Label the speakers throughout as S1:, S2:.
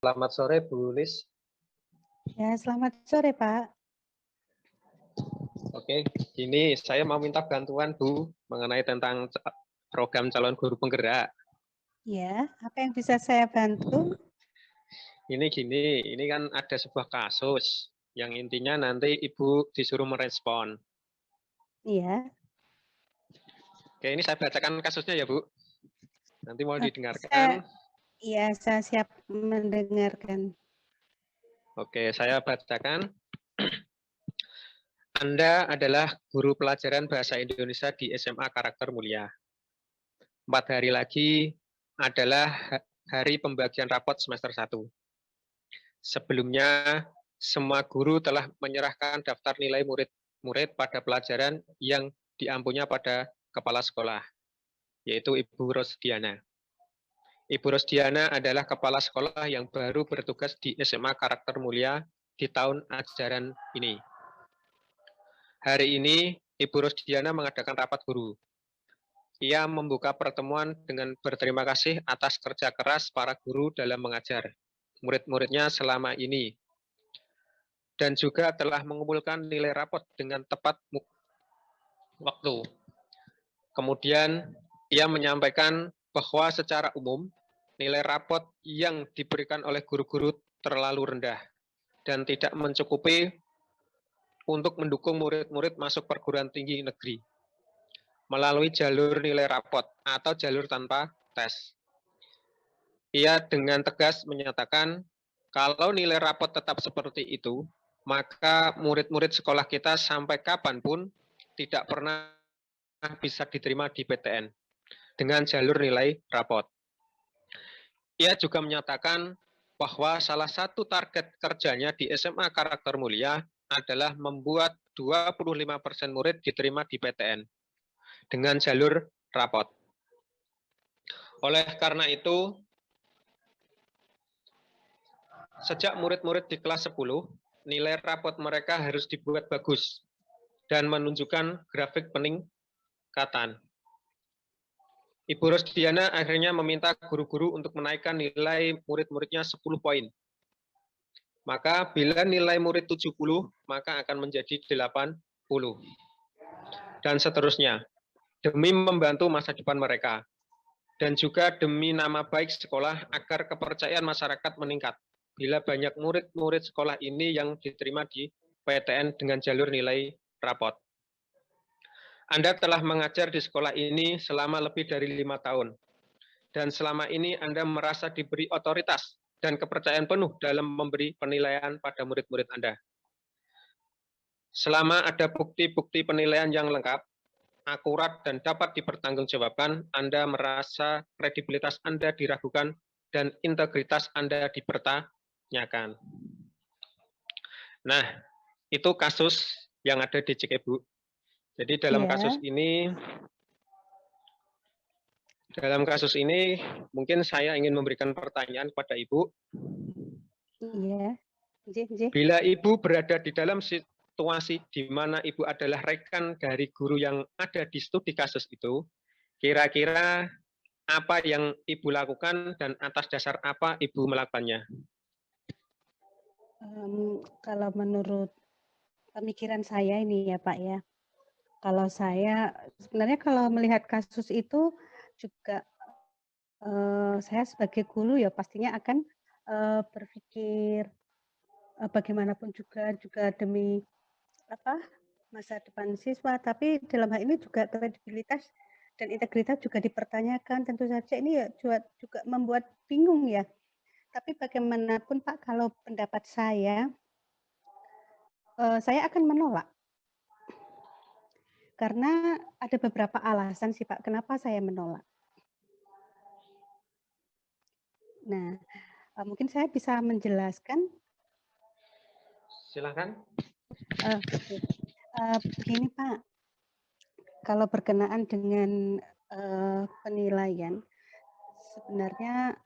S1: Selamat sore Bu Lis.
S2: Ya, selamat sore Pak.
S1: Oke, ini saya mau minta bantuan Bu mengenai tentang program calon guru penggerak.
S2: Ya, apa yang bisa saya bantu?
S1: Ini kan ada sebuah kasus yang intinya nanti Ibu disuruh merespon.
S2: Iya.
S1: Oke, ini saya bacakan kasusnya ya Bu. Nanti mau didengarkan.
S2: Saya siap mendengarkan.
S1: Oke, saya bacakan. Anda adalah guru pelajaran bahasa Indonesia di SMA Karakter Mulia. 4 hari lagi adalah hari pembagian rapot semester 1. Sebelumnya, semua guru telah menyerahkan daftar nilai murid-murid pada pelajaran yang diampunya pada kepala sekolah, yaitu Ibu Rosdiana. Ibu Rosdiana adalah kepala sekolah yang baru bertugas di SMA Karakter Mulia di tahun ajaran ini. Hari ini, Ibu Rosdiana mengadakan rapat guru. Ia membuka pertemuan dengan berterima kasih atas kerja keras para guru dalam mengajar murid-muridnya selama ini, dan juga telah mengumpulkan nilai rapot dengan tepat waktu. Kemudian, ia menyampaikan bahwa secara umum, nilai rapot yang diberikan oleh guru-guru terlalu rendah dan tidak mencukupi untuk mendukung murid-murid masuk perguruan tinggi negeri melalui jalur nilai rapot atau jalur tanpa tes. Ia dengan tegas menyatakan, kalau nilai rapot tetap seperti itu, maka murid-murid sekolah kita sampai kapanpun tidak pernah bisa diterima di PTN dengan jalur nilai rapot. Ia juga menyatakan bahwa salah satu target kerjanya di SMA Karakter Mulia adalah membuat 25% murid diterima di PTN dengan jalur rapot. Oleh karena itu, sejak murid-murid di kelas 10, nilai rapot mereka harus dibuat bagus dan menunjukkan grafik peningkatan. Ibu Rosdiana akhirnya meminta guru-guru untuk menaikkan nilai murid-muridnya 10 poin. Maka bila nilai murid 70, maka akan menjadi 80. Dan seterusnya, demi membantu masa depan mereka. Dan juga demi nama baik sekolah agar kepercayaan masyarakat meningkat. Bila banyak murid-murid sekolah ini yang diterima di PTN dengan jalur nilai rapot. Anda telah mengajar di sekolah ini selama lebih dari 5 tahun. Dan selama ini Anda merasa diberi otoritas dan kepercayaan penuh dalam memberi penilaian pada murid-murid Anda. Selama ada bukti-bukti penilaian yang lengkap, akurat, dan dapat dipertanggungjawabkan, Anda merasa kredibilitas Anda diragukan dan integritas Anda dipertanyakan. Nah, itu kasus yang ada di Cikebu. Jadi dalam kasus ini mungkin saya ingin memberikan pertanyaan kepada Ibu.
S2: Iya.
S1: Bila Ibu berada di dalam situasi di mana Ibu adalah rekan dari guru yang ada di studi kasus itu, kira-kira apa yang Ibu lakukan dan atas dasar apa Ibu melakukannya?
S2: Kalau menurut pemikiran saya ini ya Pak ya, kalau saya sebenarnya kalau melihat kasus itu juga saya sebagai guru ya pastinya akan berpikir bagaimanapun juga demi masa depan siswa, tapi dalam hal ini juga kredibilitas dan integritas juga dipertanyakan. Tentu saja ini ya juga membuat bingung ya. Tapi bagaimanapun Pak, kalau pendapat saya akan menolak. Karena ada beberapa alasan sih Pak, kenapa saya menolak. Nah, mungkin saya bisa menjelaskan.
S1: Silakan.
S2: Begini Pak, kalau berkenaan dengan penilaian, sebenarnya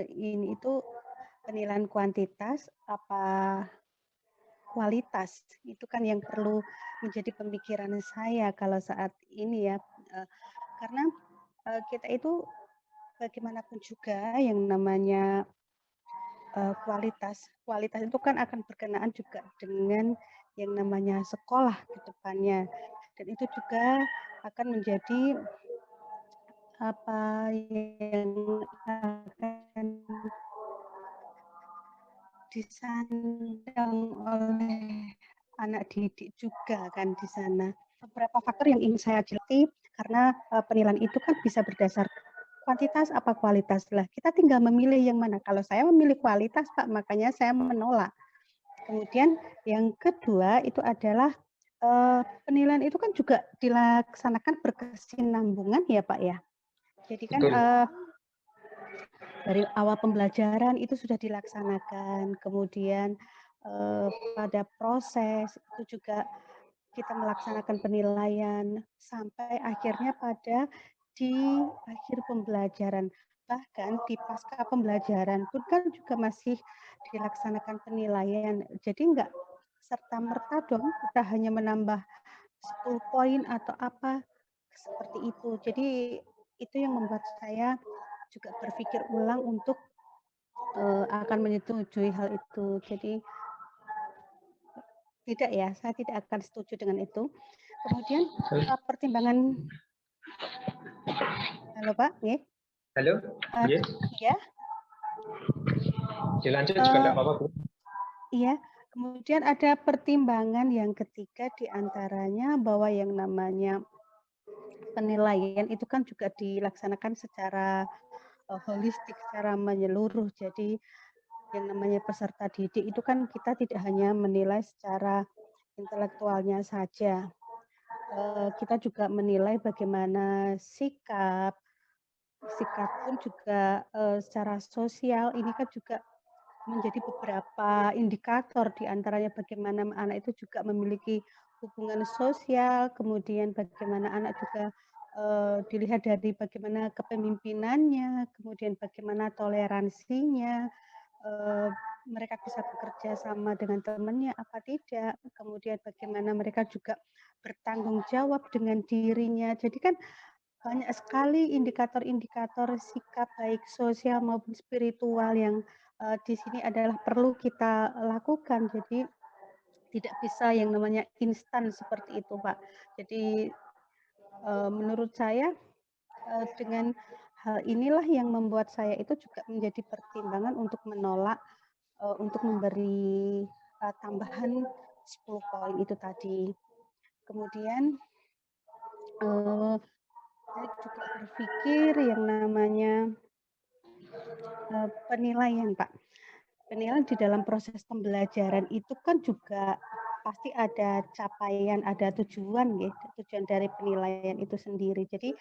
S2: ini itu penilaian kuantitas apa kualitas, itu kan yang perlu menjadi pemikiran saya kalau saat ini ya, karena kita itu bagaimanapun juga yang namanya kualitas. Kualitas itu kan akan berkenaan juga dengan yang namanya sekolah ke depannya. Dan itu juga akan menjadi apa yang akan disandang oleh anak didik juga kan di sana. Beberapa faktor yang ingin saya jeliti karena penilaian itu kan bisa berdasar kuantitas apa kualitas lah. Kita tinggal memilih yang mana. Kalau saya memilih kualitas Pak, makanya saya menolak. Kemudian yang kedua itu adalah penilaian itu kan juga dilaksanakan berkesinambungan ya Pak ya. Jadi kan dari awal pembelajaran itu sudah dilaksanakan, kemudian pada proses itu juga kita melaksanakan penilaian sampai akhirnya pada di akhir pembelajaran. Bahkan di pasca pembelajaran pun kan juga masih dilaksanakan penilaian. Jadi enggak serta-merta dong kita hanya menambah 10 poin atau apa seperti itu. Jadi itu yang membuat saya juga berpikir ulang untuk akan menyetujui hal itu. Jadi tidak ya, saya tidak akan setuju dengan itu. Kemudian pertimbangan halo Pak, nggih.
S1: Halo, iya.
S2: Iya.
S1: Dilanjut juga enggak apa-apa, Bu.
S2: Iya, kemudian ada pertimbangan yang ketiga di antaranya bahwa yang namanya penilaian itu kan juga dilaksanakan secara holistik, secara menyeluruh. Jadi yang namanya peserta didik itu kan kita tidak hanya menilai secara intelektualnya saja. Kita juga menilai bagaimana sikap pun juga secara sosial ini kan juga menjadi beberapa indikator di antaranya bagaimana anak itu juga memiliki hubungan sosial, kemudian bagaimana anak juga dilihat dari bagaimana kepemimpinannya, kemudian bagaimana toleransinya, mereka bisa bekerja sama dengan temannya apa tidak, kemudian bagaimana mereka juga bertanggung jawab dengan dirinya. Jadi kan banyak sekali indikator-indikator sikap baik sosial maupun spiritual yang di sini adalah perlu kita lakukan. Jadi tidak bisa yang namanya instan seperti itu, Pak. Jadi menurut saya dengan hal inilah yang membuat saya itu juga menjadi pertimbangan untuk menolak untuk memberi tambahan 10 poin itu tadi. Kemudian saya juga berpikir yang namanya penilaian, Pak. Penilaian di dalam proses pembelajaran itu kan juga pasti ada capaian, ada tujuan ya, tujuan dari penilaian itu sendiri. Jadi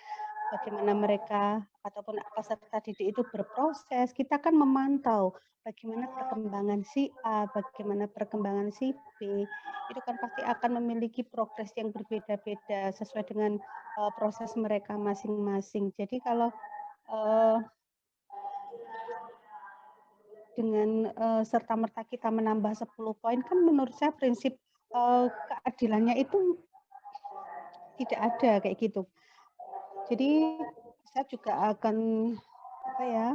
S2: bagaimana mereka ataupun peserta didik itu berproses, kita kan memantau bagaimana perkembangan si A, bagaimana perkembangan si B. Itu kan pasti akan memiliki progres yang berbeda-beda sesuai dengan proses mereka masing-masing. Jadi kalau dengan serta-merta kita menambah 10 poin kan menurut saya prinsip keadilannya itu tidak ada kayak gitu. Jadi saya juga akan apa ya,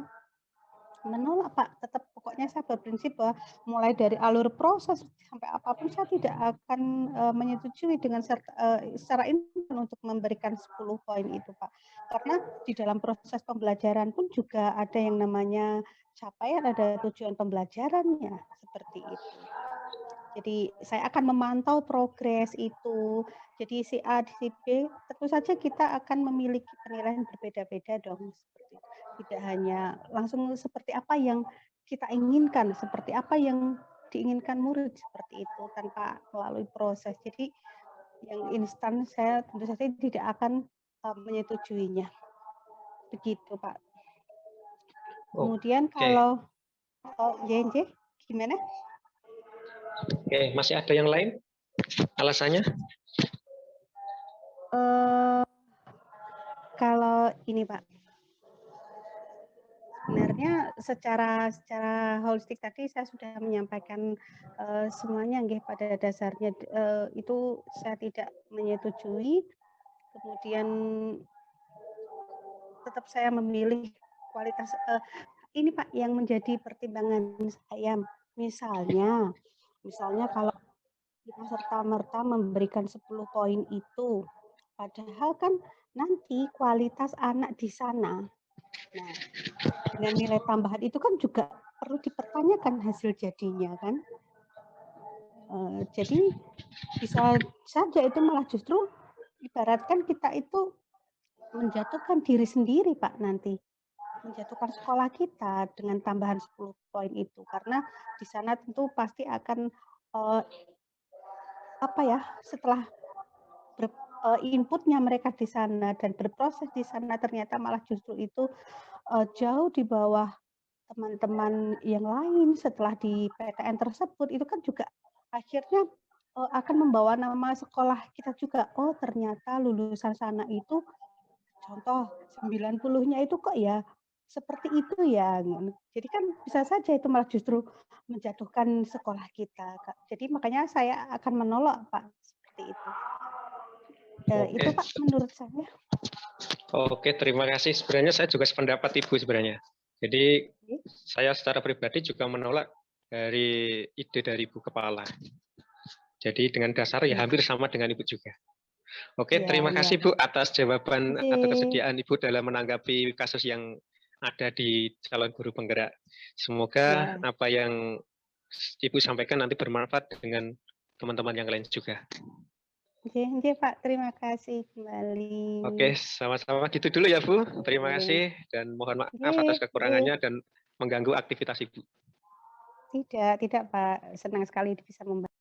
S2: menolak Pak, tetap pokoknya saya berprinsip bahwa mulai dari alur proses sampai apapun saya tidak akan menyetujui dengan secara instan untuk memberikan 10 poin itu Pak. Karena di dalam proses pembelajaran pun juga ada yang namanya capaian, ada tujuan pembelajarannya, seperti itu. Jadi saya akan memantau progres itu. Jadi si A, si B, tentu saja kita akan memiliki penilaian berbeda-beda dong. Seperti itu. Tidak hanya langsung seperti apa yang kita inginkan, seperti apa yang diinginkan murid seperti itu tanpa melalui proses. Jadi yang instan saya tentu saja tidak akan menyetujuinya. Begitu Pak. Kemudian kalau JNJ gimana?
S1: Oke, masih ada yang lain alasannya?
S2: Kalau ini Pak, sebenarnya secara holistik tadi saya sudah menyampaikan semuanya nggih pada dasarnya itu saya tidak menyetujui. Kemudian tetap saya memilih kualitas ini Pak yang menjadi pertimbangan saya. Misalnya kalau kita serta-merta memberikan 10 poin itu, padahal kan nanti kualitas anak di sana. Nah, dengan nilai tambahan itu kan juga perlu dipertanyakan hasil jadinya kan. Jadi bisa saja itu malah justru ibaratkan kita itu menjatuhkan diri sendiri Pak nanti. Menjatuhkan sekolah kita dengan tambahan 10 poin itu. Karena di sana tentu pasti akan, setelah inputnya mereka di sana dan berproses di sana ternyata malah justru itu, jauh di bawah teman-teman yang lain setelah di PTN tersebut, itu kan juga akhirnya, akan membawa nama sekolah kita juga, "Oh ternyata lulusan sana itu contoh 90-nya itu kok ya seperti itu ya." Jadi kan bisa saja itu malah justru menjatuhkan sekolah kita, Kak. Jadi makanya saya akan menolak, Pak, seperti itu. Itu
S1: Oke.
S2: Pak menurut saya.
S1: Oke, terima kasih. Sebenarnya saya juga sependapat Ibu sebenarnya. Jadi saya secara pribadi juga menolak dari ide dari Ibu Kepala. Jadi dengan dasar ya hampir sama dengan Ibu juga. Oke, terima kasih Bu atas jawaban atau kesediaan Ibu dalam menanggapi kasus yang ada di calon guru penggerak. Semoga apa yang Ibu sampaikan nanti bermanfaat dengan teman-teman yang lain juga.
S2: Oke Pak, terima kasih kembali.
S1: Oke, sama-sama gitu dulu ya Bu. Terima kasih dan mohon maaf atas kekurangannya dan mengganggu aktivitas Ibu.
S2: Tidak Pak. Senang sekali bisa membantu.